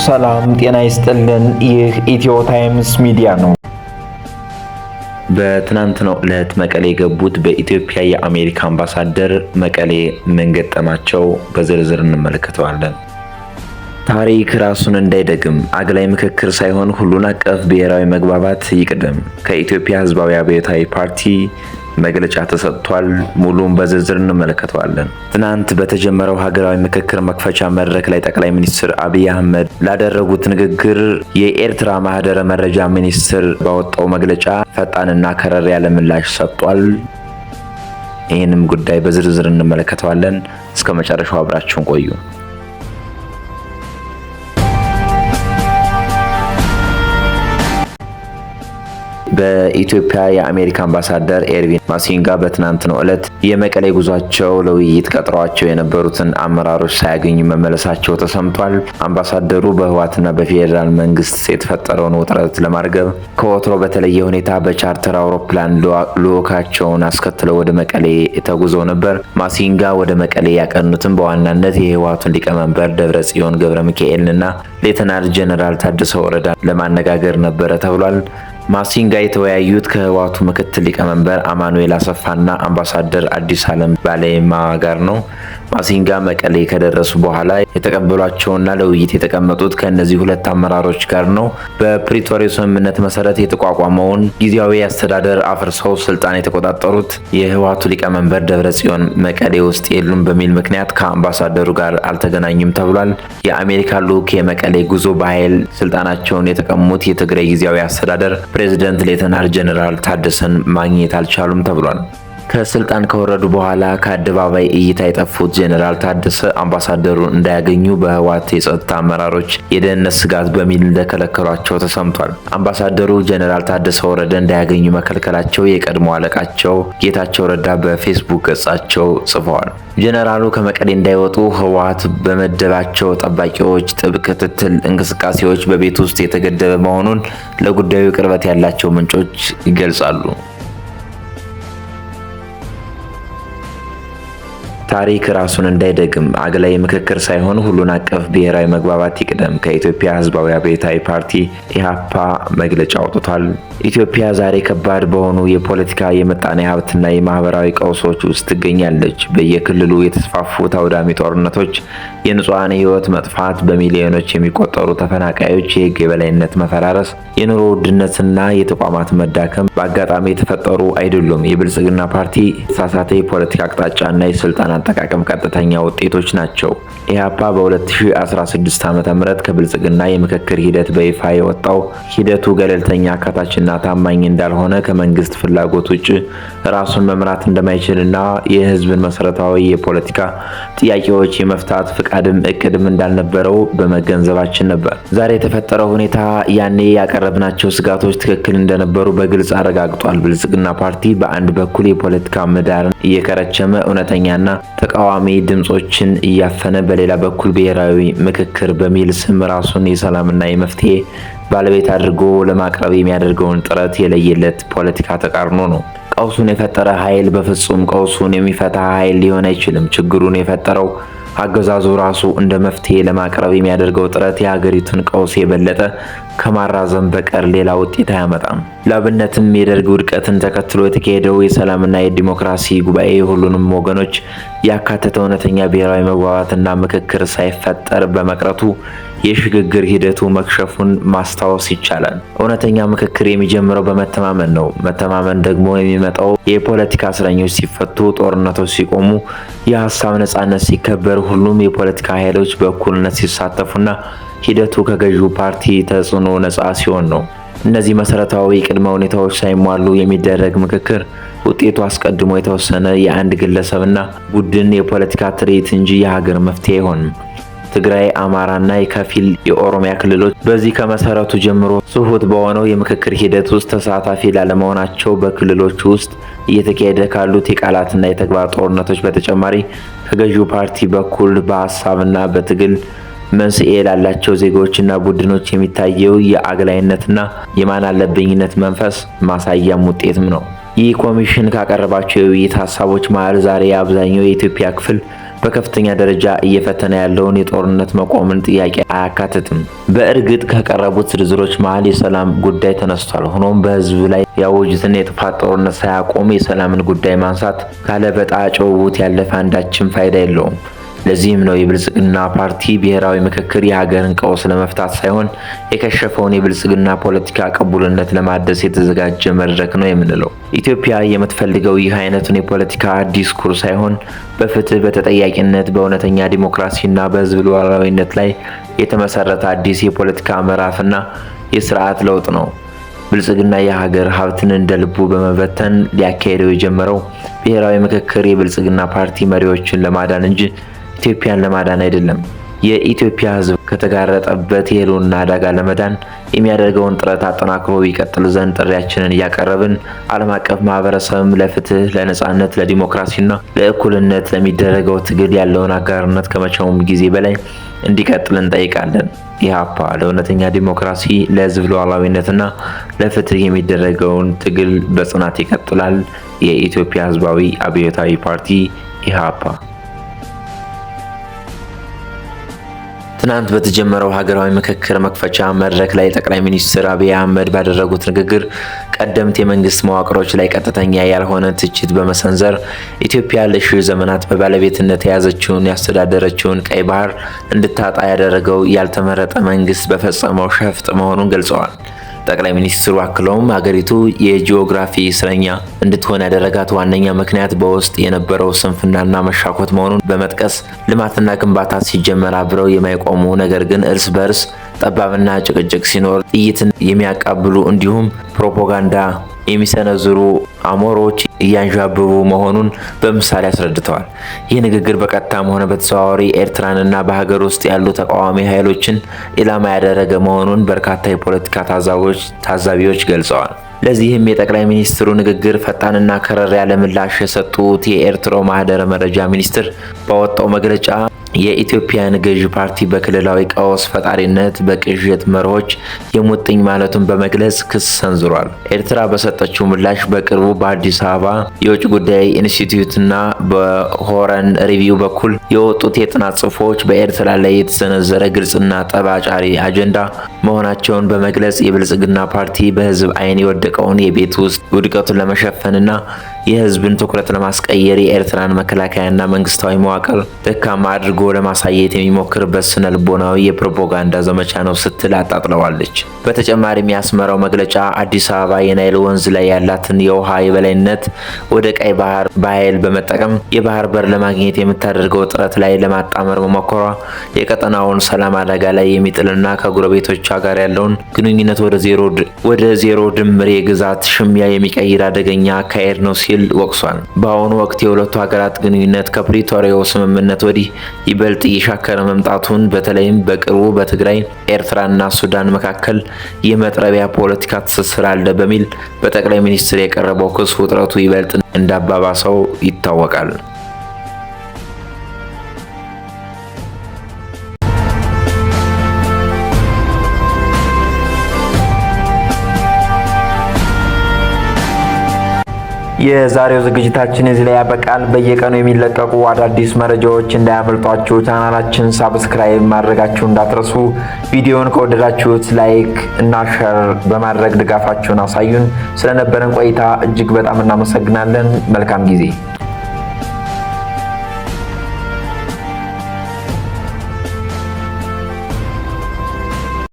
ሰላም ጤና ይስጥልን። ይህ ኢትዮ ታይምስ ሚዲያ ነው። በትናንትናው ዕለት መቀሌ የገቡት በኢትዮጵያ የአሜሪካ አምባሳደር መቀሌ ምን ገጠማቸው? በዝርዝር እንመለከተዋለን። ታሪክ ራሱን እንዳይደግም አግላይ ምክክር ሳይሆን ሁሉን አቀፍ ብሔራዊ መግባባት ይቅደም። ከኢትዮጵያ ሕዝባዊ አብዮታዊ ፓርቲ መግለጫ ተሰጥቷል። ሙሉን በዝርዝር እንመለከተዋለን። ትናንት በተጀመረው ሀገራዊ ምክክር መክፈቻ መድረክ ላይ ጠቅላይ ሚኒስትር አብይ አህመድ ላደረጉት ንግግር የኤርትራ ማህደረ መረጃ ሚኒስትር ባወጣው መግለጫ ፈጣንና ከረር ያለ ምላሽ ሰጥቷል። ይህንም ጉዳይ በዝርዝር እንመለከተዋለን። እስከ መጨረሻው አብራችሁን ቆዩ። በኢትዮጵያ የአሜሪካ አምባሳደር ኤርቪን ማሲንጋ በትናንትናው ዕለት የመቀሌ ጉዟቸው ለውይይት ቀጥሯቸው የነበሩትን አመራሮች ሳያገኙ መመለሳቸው ተሰምቷል። አምባሳደሩ በህወሓትና በፌዴራል መንግስት የተፈጠረውን ውጥረት ለማርገብ ከወትሮ በተለየ ሁኔታ በቻርተር አውሮፕላን ልዑካቸውን አስከትለው ወደ መቀሌ ተጉዘው ነበር። ማሲንጋ ወደ መቀሌ ያቀኑትን በዋናነት የህወሓቱን ሊቀመንበር ደብረጽዮን ገብረ ሚካኤልንና ሌተናል ጀነራል ታደሰ ወረዳ ለማነጋገር ነበረ ተብሏል። ማሲንጋ የተወያዩት ከህወሓቱ ምክትል ሊቀመንበር አማኑኤል አሰፋና አምባሳደር አዲስ ዓለም ባሌማ ጋር ነው። ማሲንጋ መቀሌ ከደረሱ በኋላ የተቀበሏቸውና ለውይይት የተቀመጡት ከእነዚህ ሁለት አመራሮች ጋር ነው። በፕሪቶሪያ ስምምነት መሰረት የተቋቋመውን ጊዜያዊ አስተዳደር አፍርሰው ስልጣን የተቆጣጠሩት የህወሓቱ ሊቀመንበር ደብረጽዮን መቀሌ ውስጥ የሉም በሚል ምክንያት ከአምባሳደሩ ጋር አልተገናኙም ተብሏል። የአሜሪካ ልዑክ የመቀሌ ጉዞ በኃይል ስልጣናቸውን የተቀሙት የትግራይ ጊዜያዊ አስተዳደር ፕሬዝዳንት ሌተናል ጀነራል ታደሰን ማግኘት አልቻሉም ተብሏል። ከስልጣን ከወረዱ በኋላ ከአደባባይ እይታ የጠፉት ጀነራል ታደሰ አምባሳደሩን እንዳያገኙ በህወሓት የጸጥታ አመራሮች የደህንነት ስጋት በሚል እንደከለከሏቸው ተሰምቷል። አምባሳደሩ ጀነራል ታደሰ ወረደ እንዳያገኙ መከልከላቸው የቀድሞ አለቃቸው ጌታቸው ረዳ በፌስቡክ ገጻቸው ጽፈዋል። ጀነራሉ ከመቀሌ እንዳይወጡ ህወሓት በመደባቸው ጠባቂዎች ጥብቅ ክትትል እንቅስቃሴዎች በቤት ውስጥ የተገደበ መሆኑን ለጉዳዩ ቅርበት ያላቸው ምንጮች ይገልጻሉ። ታሪክ ራሱን እንዳይደግም አግላይ ምክክር ሳይሆን ሁሉን አቀፍ ብሔራዊ መግባባት ይቅደም። ከኢትዮጵያ ሕዝባዊ አብዮታዊ ፓርቲ ኢህአፓ መግለጫ አውጥቷል። ኢትዮጵያ ዛሬ ከባድ በሆኑ የፖለቲካ የምጣኔ ሀብትና የማህበራዊ ቀውሶች ውስጥ ትገኛለች። በየክልሉ የተስፋፉት አውዳሚ ጦርነቶች፣ የንጹሃን ህይወት መጥፋት፣ በሚሊዮኖች የሚቆጠሩ ተፈናቃዮች፣ የህግ የበላይነት መፈራረስ፣ የኑሮ ውድነትና የተቋማት መዳከም በአጋጣሚ የተፈጠሩ አይደሉም። የብልጽግና ፓርቲ የተሳሳተ የፖለቲካ አቅጣጫና የስልጣን አጠቃቀም ቀጥተኛ ውጤቶች ናቸው። ኢህአፓ በ2016 ዓ.ም ከብልጽግና የምክክር ሂደት በይፋ የወጣው ሂደቱ ገለልተኛ፣ አካታችና ታማኝ እንዳልሆነ ከመንግስት ፍላጎት ውጭ ራሱን መምራት እንደማይችልና የህዝብን መሰረታዊ የፖለቲካ ጥያቄዎች የመፍታት ፍቃድም እቅድም እንዳልነበረው በመገንዘባችን ነበር። ዛሬ የተፈጠረው ሁኔታ ያኔ ያቀረብናቸው ስጋቶች ትክክል እንደነበሩ በግልጽ አረጋግጧል። ብልጽግና ፓርቲ በአንድ በኩል የፖለቲካ ምህዳርን እየከረቸመ እውነተኛና ተቃዋሚ ድምጾችን እያፈነ፣ በሌላ በኩል ብሔራዊ ምክክር በሚል ስም ራሱን የሰላምና የመፍትሄ ባለቤት አድርጎ ለማቅረብ የሚያደርገውን ጥረት የለየለት ፖለቲካ ተቃርኖ ነው። ቀውሱን የፈጠረ ኃይል በፍጹም ቀውሱን የሚፈታ ኃይል ሊሆን አይችልም። ችግሩን የፈጠረው አገዛዙ ራሱ እንደ መፍትሄ ለማቅረብ የሚያደርገው ጥረት የሀገሪቱን ቀውስ የበለጠ ከማራዘም በቀር ሌላ ውጤት አያመጣም። ለአብነትም የደርግ ውድቀትን ተከትሎ የተካሄደው የሰላምና የዲሞክራሲ ጉባኤ ሁሉንም ወገኖች ያካተተ እውነተኛ ብሔራዊ መግባባትና ምክክር ሳይፈጠር በመቅረቱ የሽግግር ሂደቱ መክሸፉን ማስታወስ ይቻላል። እውነተኛ ምክክር የሚጀምረው በመተማመን ነው። መተማመን ደግሞ የሚመጣው የፖለቲካ እስረኞች ሲፈቱ፣ ጦርነቶች ሲቆሙ፣ የሀሳብ ነጻነት ሲከበር፣ ሁሉም የፖለቲካ ኃይሎች በእኩልነት ሲሳተፉና ሂደቱ ከገዢው ፓርቲ ተጽዕኖ ነጻ ሲሆን ነው። እነዚህ መሰረታዊ ቅድመ ሁኔታዎች ሳይሟሉ የሚደረግ ምክክር ውጤቱ አስቀድሞ የተወሰነ የአንድ ግለሰብና ቡድን የፖለቲካ ትርኢት እንጂ የሀገር መፍትሄ አይሆንም። ትግራይ፣ አማራና የከፊል የኦሮሚያ ክልሎች በዚህ ከመሰረቱ ጀምሮ ስሁት በሆነው የምክክር ሂደት ውስጥ ተሳታፊ ላለመሆናቸው በክልሎች ውስጥ እየተካሄደ ካሉት የቃላትና የተግባር ጦርነቶች በተጨማሪ ከገዢው ፓርቲ በኩል በሀሳብና በትግል መንስኤ ላላቸው ዜጎችና ቡድኖች የሚታየው የአግላይነትና የማን አለብኝነት መንፈስ ማሳያም ውጤትም ነው። ይህ ኮሚሽን ካቀረባቸው የውይይት ሀሳቦች መሃል ዛሬ አብዛኛው የኢትዮጵያ ክፍል በከፍተኛ ደረጃ እየፈተነ ያለውን የጦርነት መቆምን ጥያቄ አያካትትም። በእርግጥ ከቀረቡት ዝርዝሮች መሃል የሰላም ጉዳይ ተነስቷል። ሆኖም በህዝብ ላይ ያወጁትን የጥፋት ጦርነት ሳያቆም የሰላምን ጉዳይ ማንሳት ካለ በጣ ጭውውት ያለፈ አንዳችም ፋይዳ የለውም። ለዚህም ነው የብልጽግና ፓርቲ ብሔራዊ ምክክር የሀገርን ቀውስ ለመፍታት ሳይሆን የከሸፈውን የብልጽግና ፖለቲካ ቅቡልነት ለማደስ የተዘጋጀ መድረክ ነው የምንለው። ኢትዮጵያ የምትፈልገው ይህ አይነቱን የፖለቲካ ዲስኩር ሳይሆን በፍትህ፣ በተጠያቂነት፣ በእውነተኛ ዲሞክራሲና በህዝብ ሉዓላዊነት ላይ የተመሰረተ አዲስ የፖለቲካ ምዕራፍና የስርዓት ለውጥ ነው። ብልጽግና የሀገር ሀብትን እንደ ልቡ በመበተን ሊያካሄደው የጀመረው ብሔራዊ ምክክር የብልጽግና ፓርቲ መሪዎችን ለማዳን እንጂ ኢትዮጵያን ለማዳን አይደለም። የኢትዮጵያ ህዝብ ከተጋረጠበት የህልውና አደጋ ለመዳን የሚያደርገውን ጥረት አጠናክሮ ይቀጥል ዘንድ ጥሪያችንን እያቀረብን ዓለም አቀፍ ማህበረሰብም ለፍትህ፣ ለነጻነት፣ ለዲሞክራሲና ለእኩልነት ለሚደረገው ትግል ያለውን አጋርነት ከመቼውም ጊዜ በላይ እንዲቀጥል እንጠይቃለን። ኢህአፓ ለእውነተኛ ዲሞክራሲ፣ ለህዝብ ሉዓላዊነትና ለፍትህ የሚደረገውን ትግል በጽናት ይቀጥላል። የኢትዮጵያ ህዝባዊ አብዮታዊ ፓርቲ ኢህአፓ። ትናንት በተጀመረው ሀገራዊ ምክክር መክፈቻ መድረክ ላይ ጠቅላይ ሚኒስትር አብይ አህመድ ባደረጉት ንግግር ቀደምት የመንግስት መዋቅሮች ላይ ቀጥተኛ ያልሆነ ትችት በመሰንዘር ኢትዮጵያ ለሺህ ዘመናት በባለቤትነት የያዘችውን ያስተዳደረችውን ቀይ ባህር እንድታጣ ያደረገው ያልተመረጠ መንግስት በፈጸመው ሸፍጥ መሆኑን ገልጸዋል። ጠቅላይ ሚኒስትሩ አክለውም ሀገሪቱ የጂኦግራፊ እስረኛ እንድትሆን ያደረጋት ዋነኛ ምክንያት በውስጥ የነበረው ስንፍናና መሻኮት መሆኑን በመጥቀስ ልማትና ግንባታ ሲጀመር አብረው የማይቆሙ ነገር ግን እርስ በርስ ጠባብና ጭቅጭቅ ሲኖር ጥይትን የሚያቃብሉ እንዲሁም ፕሮፓጋንዳ የሚሰነዝሩ አሞሮች እያንዣበቡ መሆኑን በምሳሌ አስረድተዋል። ይህ ንግግር በቀጥታም ሆነ በተዘዋዋሪ ኤርትራንና በሀገር ውስጥ ያሉ ተቃዋሚ ኃይሎችን ኢላማ ያደረገ መሆኑን በርካታ የፖለቲካ ታዛቢዎች ገልጸዋል። ለዚህም የጠቅላይ ሚኒስትሩ ንግግር ፈጣንና ከረር ያለ ምላሽ የሰጡት የኤርትራው ማህደረ መረጃ ሚኒስትር ባወጣው መግለጫ የኢትዮጵያን ገዢ ፓርቲ በክልላዊ ቀውስ ፈጣሪነት በቅዠት መርሆች የሙጥኝ ማለቱን በመግለጽ ክስ ሰንዝሯል። ኤርትራ በሰጠችው ምላሽ በቅርቡ በአዲስ አበባ የውጭ ጉዳይ ኢንስቲትዩትና በሆረን ሪቪው በኩል የወጡት የጥናት ጽሑፎች በኤርትራ ላይ የተሰነዘረ ግልጽና ጠብ አጫሪ አጀንዳ መሆናቸውን በመግለጽ የብልጽግና ፓርቲ በህዝብ ዓይን የወደቀውን የቤት ውስጥ ውድቀቱን ለመሸፈንና የህዝብን ትኩረት ለማስቀየር የኤርትራን መከላከያና መንግስታዊ መዋቅር ደካማ አድርጎ ለማሳየት የሚሞክርበት ስነ ልቦናዊ የፕሮፓጋንዳ ዘመቻ ነው ስትል አጣጥለዋለች። በተጨማሪም የአስመራው መግለጫ አዲስ አበባ የናይል ወንዝ ላይ ያላትን የውሃ የበላይነት ወደ ቀይ ባህር በኃይል በመጠቀም የባህር በር ለማግኘት የምታደርገው ጥረት ላይ ለማጣመር መሞከሯ የቀጠናውን ሰላም አደጋ ላይ የሚጥልና ከጎረቤቶቿ ጋር ያለውን ግንኙነት ወደ ዜሮ ድምር የግዛት ሽሚያ የሚቀይር አደገኛ አካሄድ ነው ሲል ወቅሷል። በአሁኑ ወቅት የሁለቱ ሀገራት ግንኙነት ከፕሪቶሪያው ስምምነት ወዲህ ይበልጥ እየሻከረ መምጣቱን በተለይም በቅርቡ በትግራይ ኤርትራና ሱዳን መካከል የመጥረቢያ ፖለቲካ ትስስር አለ በሚል በጠቅላይ ሚኒስትር የቀረበው ክስ ውጥረቱ ይበልጥ እንዳባባሰው ይታወቃል። የዛሬው ዝግጅታችን እዚህ ላይ ያበቃል። በየቀኑ የሚለቀቁ አዳዲስ መረጃዎች እንዳያመልጧችሁ ቻናላችን ሳብስክራይብ ማድረጋችሁ እንዳትረሱ። ቪዲዮውን ከወደዳችሁት ላይክ እና ሼር በማድረግ ድጋፋችሁን አሳዩን። ስለነበረን ቆይታ እጅግ በጣም እናመሰግናለን። መልካም ጊዜ